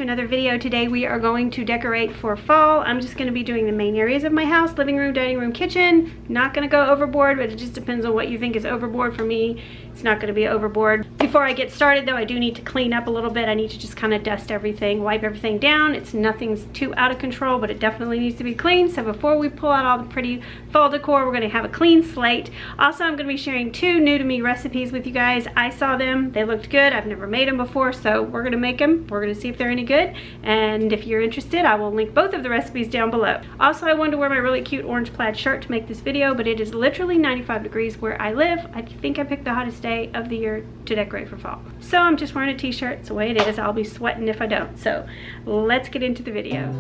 another video. Today we are going to decorate for fall. I'm just going to be doing the main areas of my house: living room, dining room, kitchen. Not going to go overboard, but it just depends on what you think is overboard. For me, it's not going to be overboard. Before I get started though, I do need to clean up a little bit. I need to just kind of dust everything, wipe everything down. Nothing's too out of control, but it definitely needs to be clean. So before we pull out all the pretty fall decor, we're going to have a clean slate. Also, I'm going to be sharing 2 new to me recipes with you guys. I saw them, they looked good. I've never made them before, so we're going to make them. We're going to see if they're any good, and if you're interested, I will link both of the recipes down below. Also, I wanted to wear my really cute orange plaid shirt to make this video, but it is literally 95 degrees where I live. I think I picked the hottest day of the year to decorate for fall. So I'm just wearing a t-shirt. It's the way it is. I'll be sweating if I don't. So let's get into the video.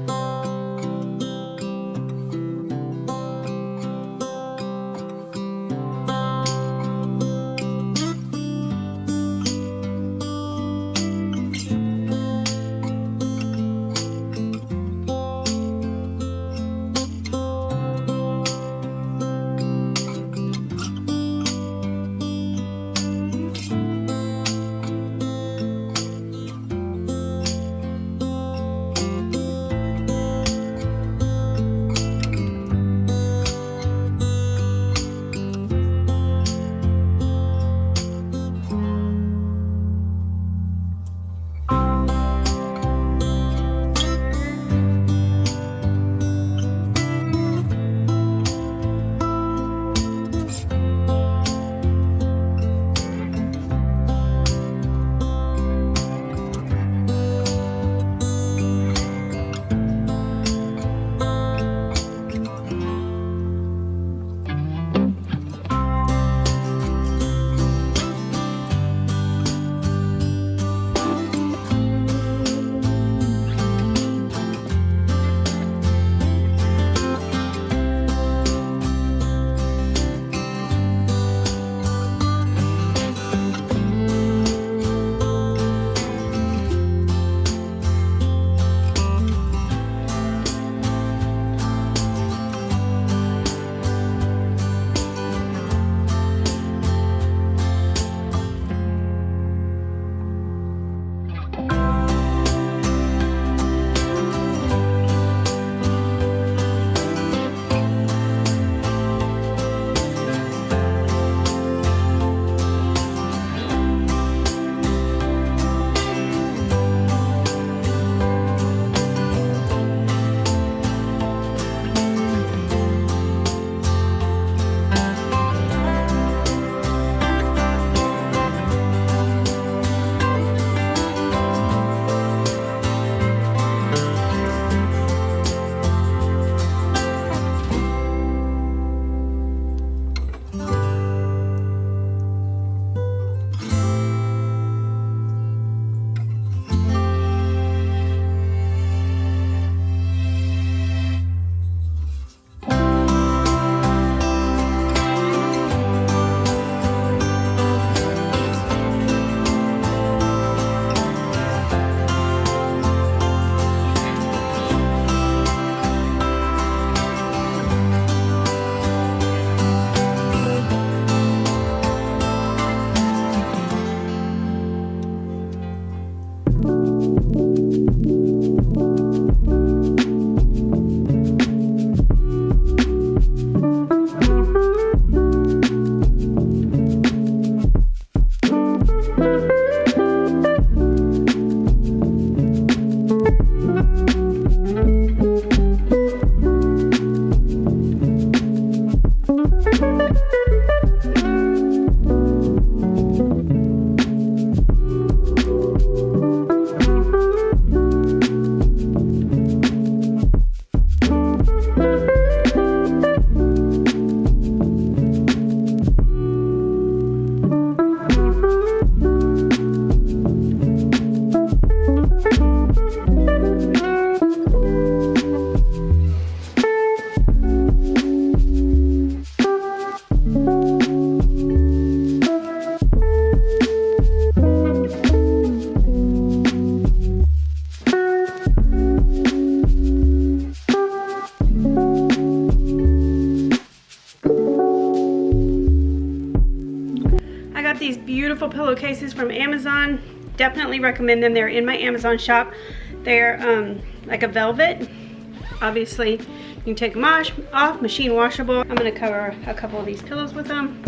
beautiful pillowcases from Amazon. Definitely recommend them. They're in my Amazon shop. They're like a velvet. Obviously, you can take them off, machine washable. I'm gonna cover a couple of these pillows with them.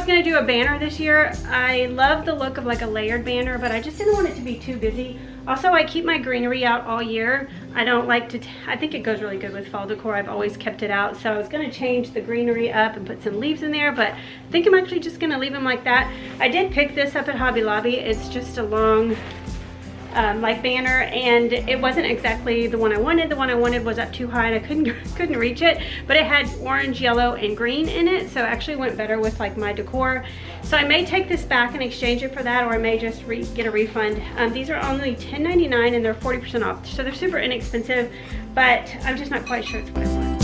Gonna do a banner this year. I love the look of like a layered banner, but I just didn't want it to be too busy. Also, I keep my greenery out all year. I don't like to, I think it goes really good with fall decor. I've always kept it out. So I was gonna change the greenery up and put some leaves in there, but I think I'm actually just gonna leave them like that. I did pick this up at Hobby Lobby. It's just a long like banner, and it wasn't exactly the one I wanted. The one I wanted was up too high and I couldn't reach it, but it had orange, yellow, and green in it, so it actually went better with like my decor. So I may take this back and exchange it for that, or I may just get a refund. These are only $10.99 and they're 40% off, so they're super inexpensive, but I'm just not quite sure it's what I want.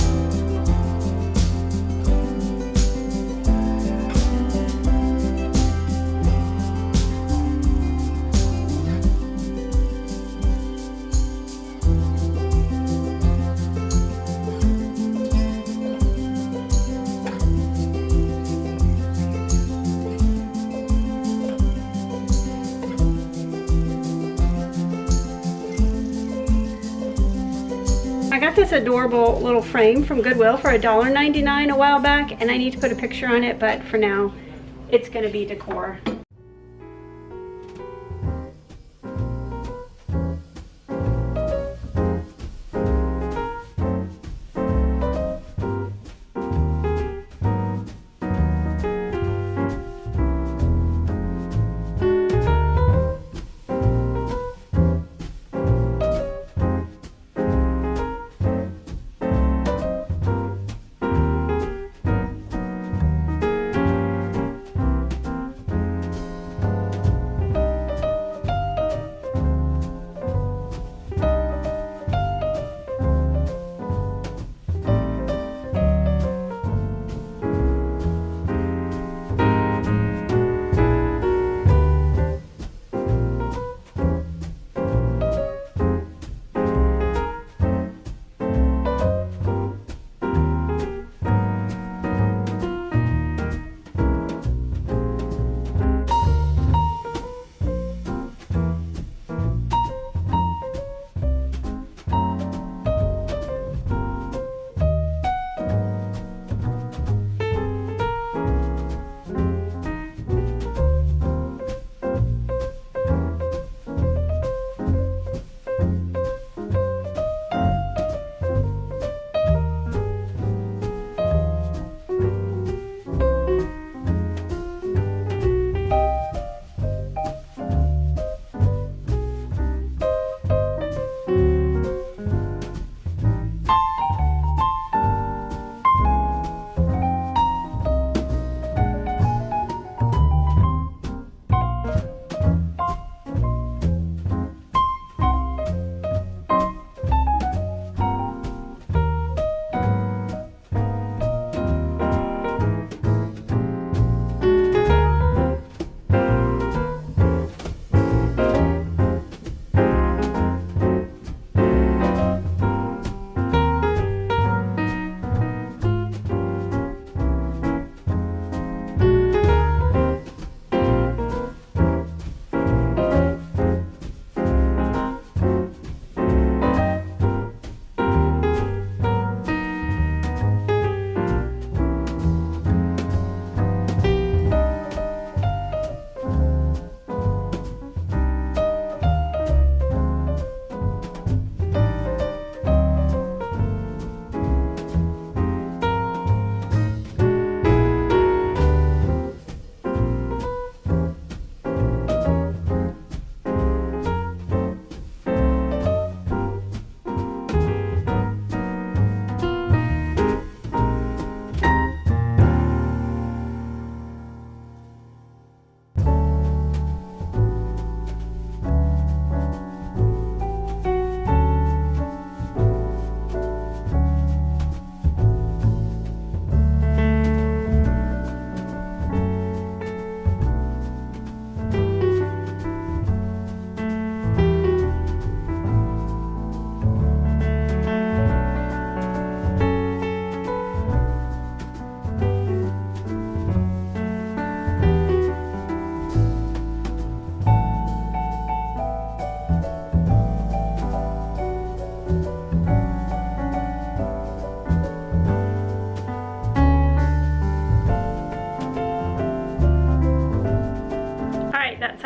I got this adorable little frame from Goodwill for $1.99 a while back, and I need to put a picture on it, but for now, it's gonna be decor.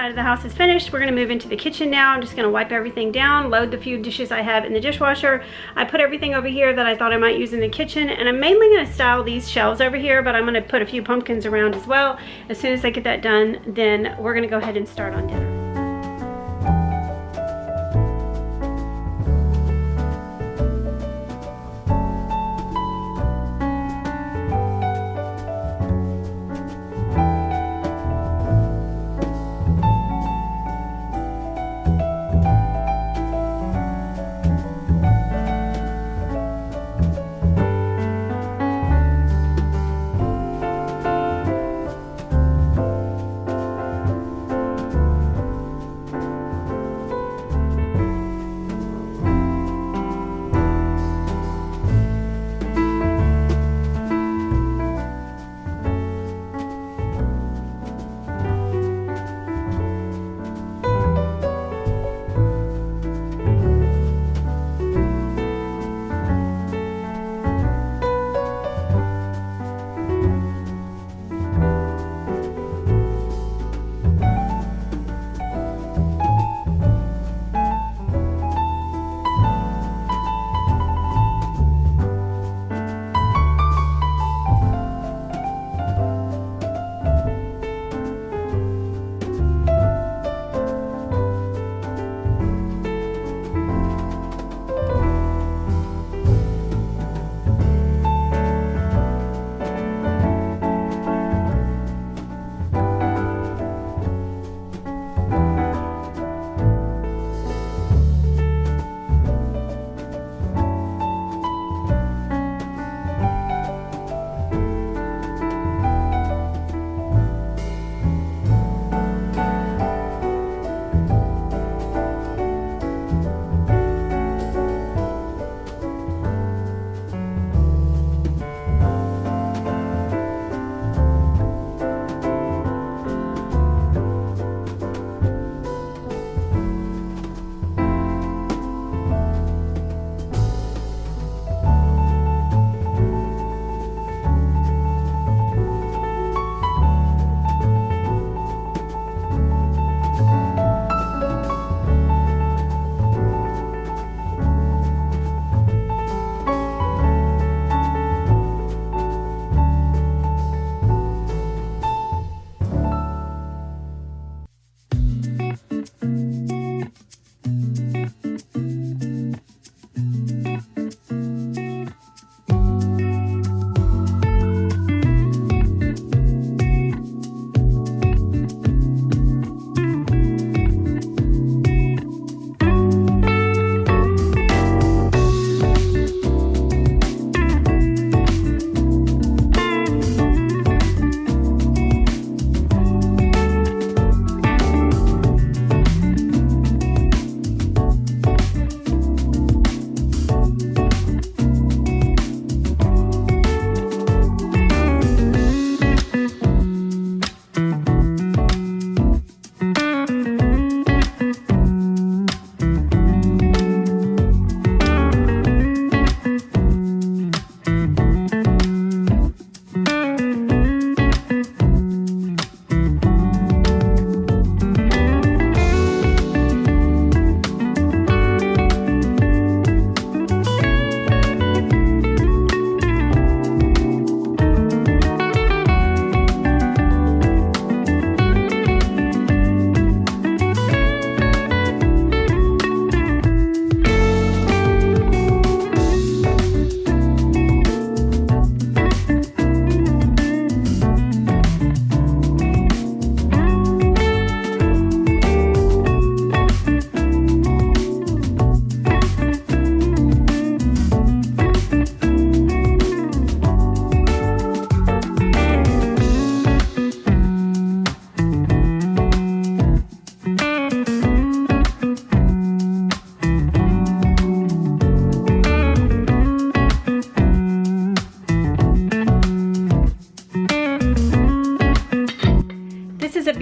side of the house is finished. We're gonna move into the kitchen now. I'm just gonna wipe everything down, load the few dishes I have in the dishwasher. I put everything over here that I thought I might use in the kitchen, and I'm mainly gonna style these shelves over here, but I'm gonna put a few pumpkins around as well. As soon as I get that done, then we're gonna go ahead and start on dinner.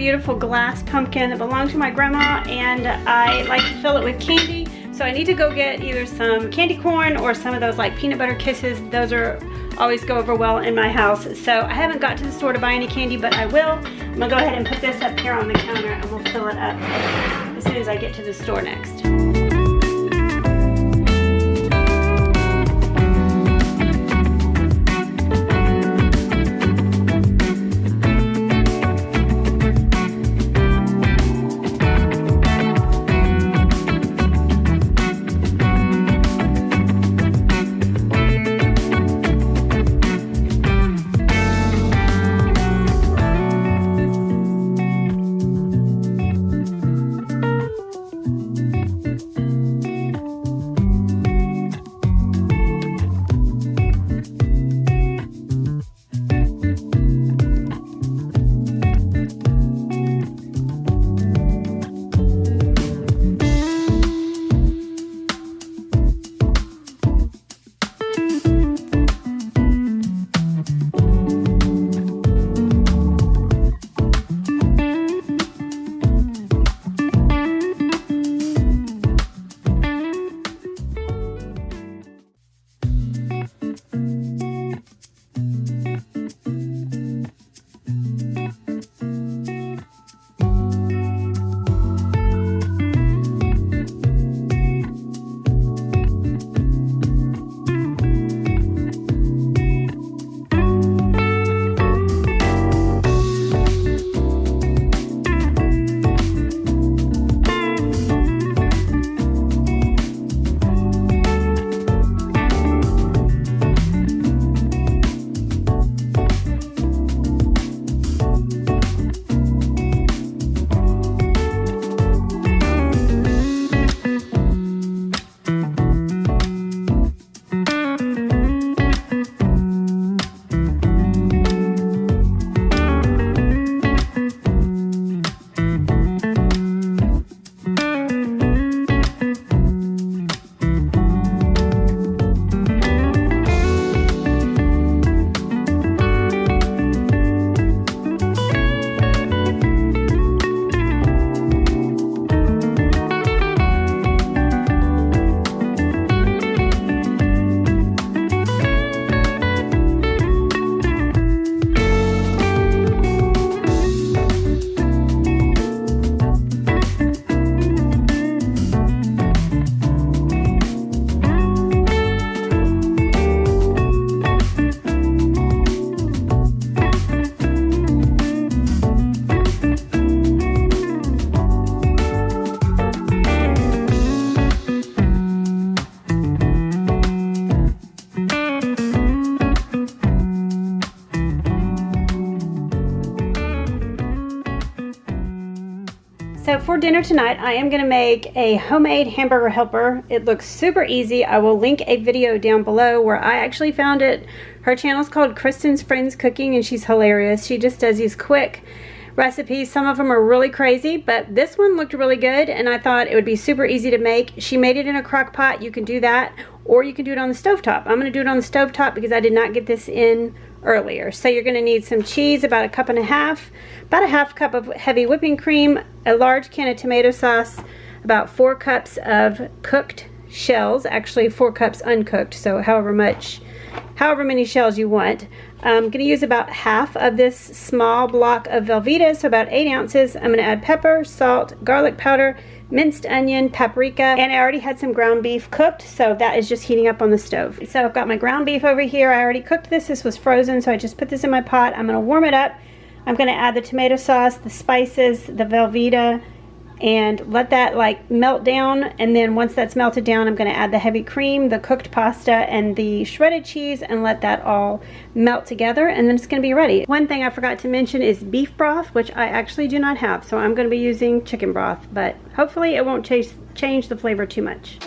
beautiful glass pumpkin that belonged to my grandma, and I like to fill it with candy. So I need to go get either some candy corn or some of those like peanut butter kisses. Those are always go over well in my house. So I haven't got to the store to buy any candy, but I will. I'm gonna go ahead and put this up here on the counter and we'll fill it up as soon as I get to the store next. So for dinner tonight, I am gonna make a homemade hamburger helper. It looks super easy. I will link a video down below where I actually found it. Her channel is called Kristen's Friends Cooking and she's hilarious. She just does these quick recipes. Some of them are really crazy, but this one looked really good and I thought it would be super easy to make. She made it in a crock pot. You can do that, or you can do it on the stovetop. I'm gonna do it on the stovetop because I did not get this in earlier. So you're going to need some cheese, about 1.5 cups, about a 1/2 cup of heavy whipping cream, a large can of tomato sauce, about 4 cups of cooked shells, actually 4 cups uncooked, so however many shells you want. I'm going to use about half of this small block of Velveeta, so about 8 ounces. I'm going to add pepper, salt, garlic powder, minced onion, paprika, and I already had some ground beef cooked, so that is just heating up on the stove. So I've got my ground beef over here. I already cooked this. This was frozen, so I just put this in my pot. I'm going to warm it up. I'm going to add the tomato sauce, the spices, the Velveeta, and let that like melt down. And then once that's melted down, I'm going to add the heavy cream, the cooked pasta, and the shredded cheese, and let that all melt together, and then it's going to be ready. One thing I forgot to mention is beef broth, which I actually do not have, so I'm going to be using chicken broth, but hopefully it won't change the flavor too much.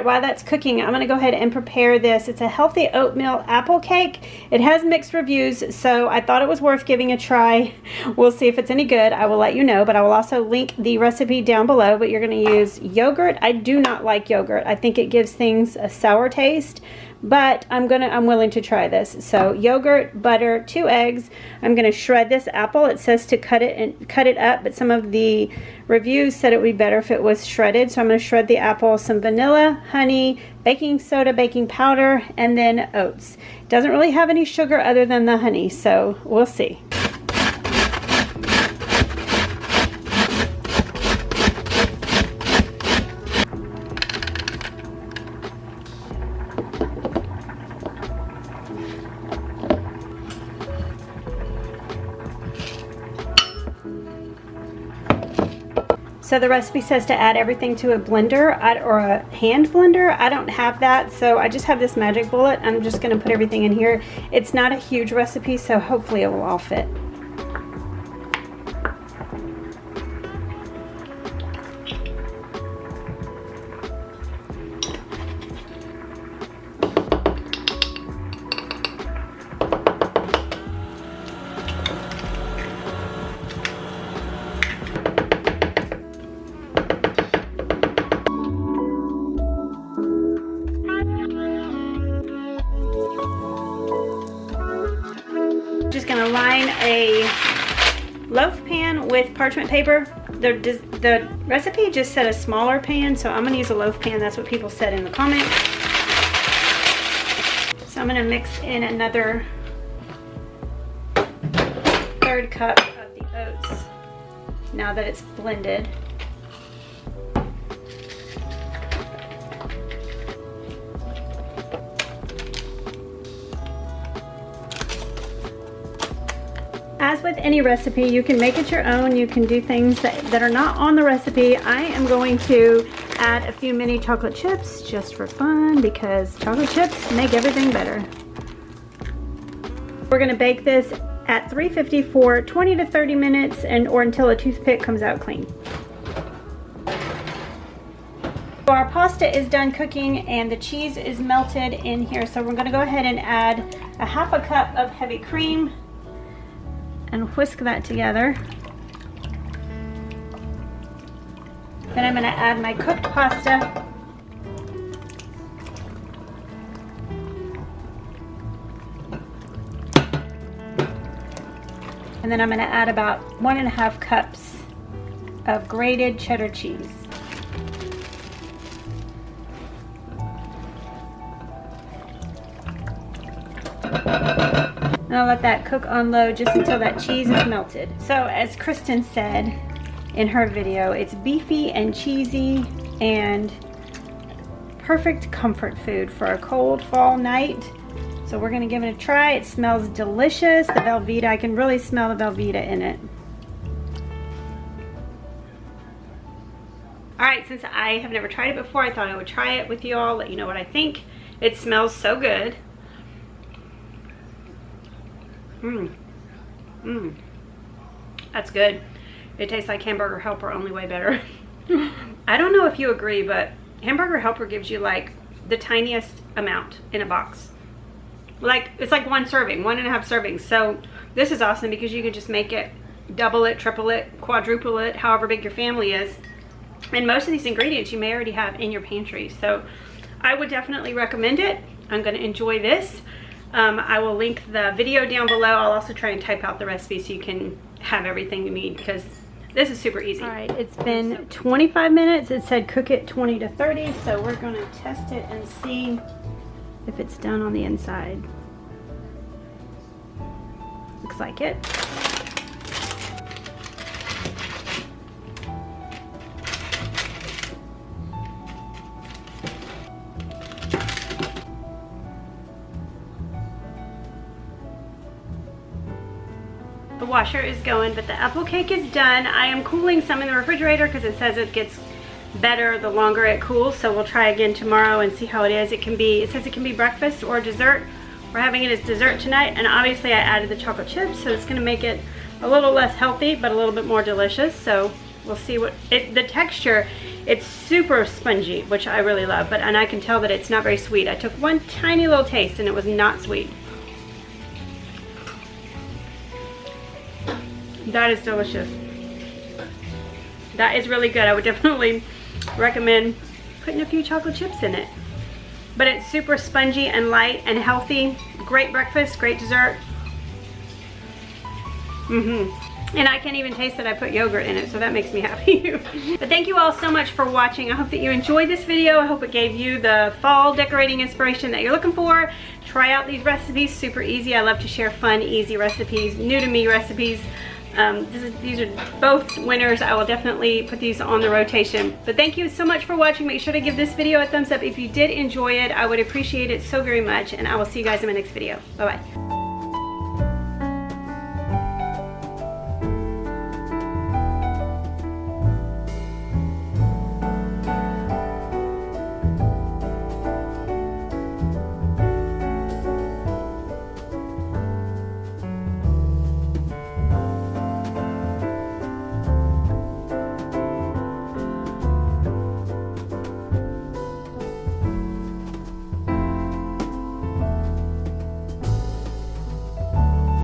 right, while that's cooking, I'm going to go ahead and prepare this. It's a healthy oatmeal apple cake. It has mixed reviews, so I thought it was worth giving a try. We'll see if it's any good. I will let you know, but I will also link the recipe down below. But you're going to use yogurt. I do not like yogurt. I think it gives things a sour taste, but I'm willing to try this. So yogurt, butter, 2 eggs. I'm going to shred this apple. It says to cut it up, but some of the reviews said it would be better if it was shredded. So I'm going to shred the apple, some vanilla, honey, baking soda, baking powder, and then oats. It doesn't really have any sugar other than the honey, so we'll see. So the recipe says to add everything to a blender or a hand blender. I don't have that, so I just have this magic bullet. I'm just going to put everything in here. It's not a huge recipe, so hopefully it will all fit. Just gonna line a loaf pan with parchment paper. The recipe just said a smaller pan, so I'm gonna use a loaf pan. That's what people said in the comments. So I'm gonna mix in another 1/3 cup of the oats now that it's blended. As with any recipe, you can make it your own. You can do things that are not on the recipe. I am going to add a few mini chocolate chips just for fun because chocolate chips make everything better. We're gonna bake this at 350 for 20 to 30 minutes or until a toothpick comes out clean. So our pasta is done cooking and the cheese is melted in here. So we're gonna go ahead and add a 1/2 cup of heavy cream and whisk that together. Then I'm gonna add my cooked pasta. And then I'm gonna add about 1.5 cups of grated cheddar cheese. And I'll let that cook on low just until that cheese is melted. So as Kristen said in her video, it's beefy and cheesy and perfect comfort food for a cold fall night. So we're gonna give it a try. It smells delicious. The Velveeta, I can really smell the Velveeta in it. All right, since I have never tried it before, I thought I would try it with you all, let you know what I think. It smells so good. That's good. It tastes like Hamburger Helper, only way better. I don't know if you agree, but Hamburger Helper gives you like the tiniest amount in a box. Like, it's like 1 serving, 1.5 servings. So this is awesome because you can just make it, double it, triple it, quadruple it, however big your family is. And most of these ingredients you may already have in your pantry. So I would definitely recommend it. I'm gonna enjoy this. I will link the video down below. I'll also try and type out the recipe so you can have everything you need because this is super easy. All right, it's been 25 minutes. It said cook it 20 to 30, so we're gonna test it and see if it's done on the inside. Looks like it. The washer is going, but the apple cake is done. I am cooling some in the refrigerator because it says it gets better the longer it cools, so we'll try again tomorrow and see how it is. It says it can be breakfast or dessert. We're having it as dessert tonight, and obviously I added the chocolate chips, so it's gonna make it a little less healthy but a little bit more delicious. So we'll see what, the texture, it's super spongy, which I really love, and I can tell that it's not very sweet. I took one tiny little taste and it was not sweet. That is delicious. That is really good. I would definitely recommend putting a few chocolate chips in it. But it's super spongy and light and healthy. Great breakfast, great dessert. And I can't even taste that I put yogurt in it, so that makes me happy. But thank you all so much for watching. I hope that you enjoyed this video. I hope it gave you the fall decorating inspiration that you're looking for. Try out these recipes, super easy. I love to share fun, easy recipes, new to me recipes. These are both winners. I will definitely put these on the rotation. But thank you so much for watching. Make sure to give this video a thumbs up if you did enjoy it. I would appreciate it so very much, and I will see you guys in my next video. Bye-bye.